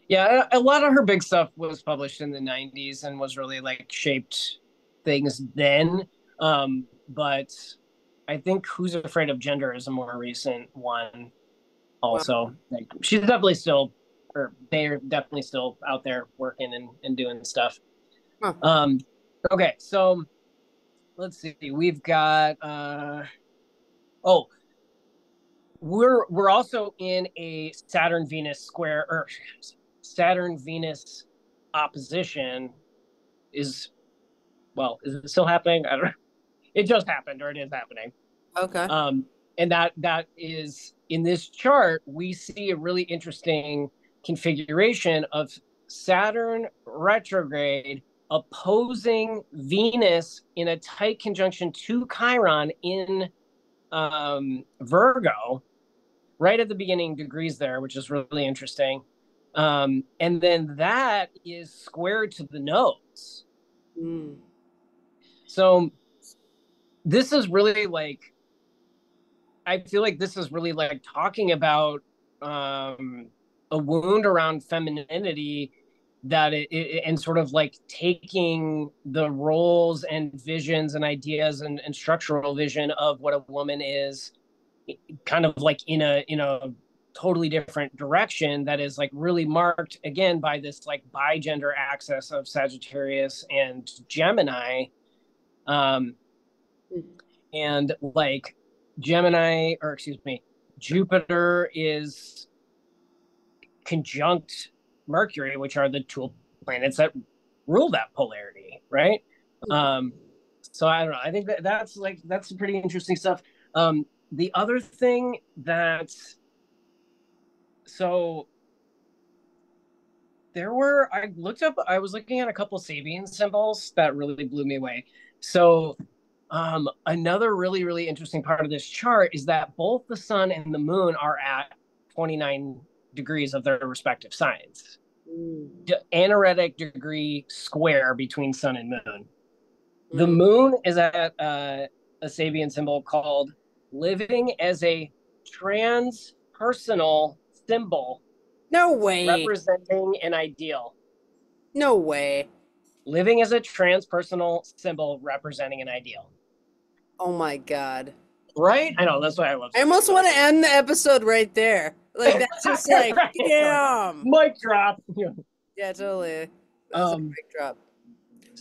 Yeah, a lot of her big stuff was published in the 90s and was really like shaped things then. But I think Who's Afraid of Gender is a more recent one. Wow. also. Like, she's definitely still, or they're definitely still out there working and doing stuff. Huh. Okay, so let's see. We've got oh, we're also in a Saturn Venus square, or Saturn Venus opposition. Is is it still happening? I don't know. It just happened, or it is happening. Okay. And that is, in this chart, we see a really interesting configuration of Saturn retrograde opposing Venus in a tight conjunction to Chiron in Virgo, right at the beginning degrees there, which is really interesting. And then that is squared to the nose. Mm. So this is really like, I feel like this is really like talking about a wound around femininity, that and sort of like taking the roles and visions and ideas and structural vision of what a woman is, kind of like in a totally different direction that is like really marked again by this like bi-gender axis of Sagittarius and Gemini. And like Gemini, or excuse me, Jupiter is conjunct Mercury, which are the two planets that rule that polarity, right? So I don't know. I think that's pretty interesting stuff. The other thing that, so I was looking at a couple Sabian symbols that really blew me away. So another really, really interesting part of this chart is that both the sun and the moon are at 29 degrees of their respective signs. Anaretic degree square between sun and moon. The moon is at a Sabian symbol called living as a transpersonal symbol. No way. Representing an ideal. No way. Living as a transpersonal symbol representing an ideal. Oh my God. Right? I know, that's why I love it. I almost want to end the episode right there. Like, that's just like, right. damn. Mic drop. Yeah, totally. That's a mic drop.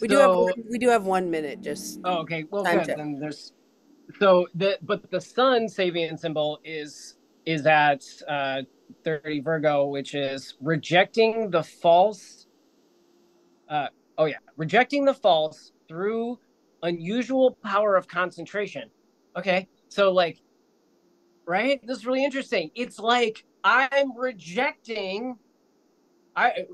We do have 1 minute, just. Oh, okay. Well, good. Check. Then there's but the sun Sabian symbol is at 30 Virgo, which is rejecting the false. Rejecting the false through unusual power of concentration. Okay, so like, right? This is really interesting. It's like I'm rejecting. I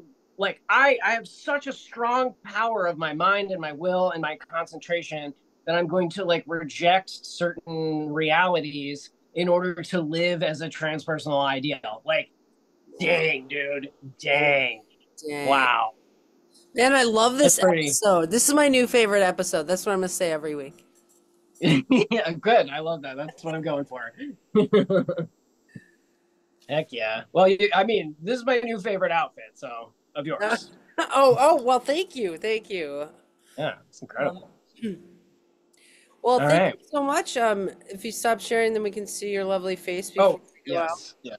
have such a strong power of my mind and my will and my concentration that I'm going to like reject certain realities in order to live as a transpersonal ideal. Like, dang, dude, dang. Wow. Man, I love this episode. This is my new favorite episode. That's what I'm going to say every week. Yeah, good. I love that. That's what I'm going for. Heck yeah. Well, I mean, this is my new favorite outfit, so, of yours. Well, thank you. Thank you. Yeah, it's incredible. Well, thank you so much. If you stop sharing, then we can see your lovely face before we go out. Yeah.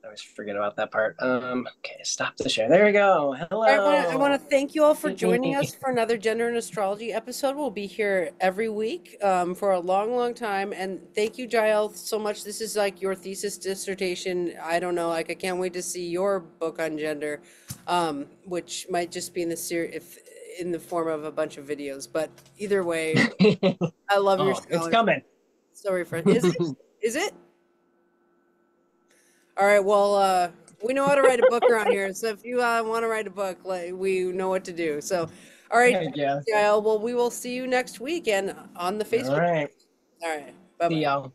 I always forget about that part. Okay, stop the share. There we go. Hello. I want to thank you all for joining us for another Gender and Astrology episode. We'll be here every week for a long, long time. And thank you, Jael, so much. This is like your thesis dissertation. I don't know. Like, I can't wait to see your book on gender, which might just be in the series, in the form of a bunch of videos. But either way, I love your scholarship. It's coming. So refreshing. Is it? Is it? All right, well, we know how to write a book around here, so if you want to write a book, like, we know what to do. So, all right, Jael, well, we will see you next week and on the Facebook. All right. All right, bye-bye. See y'all.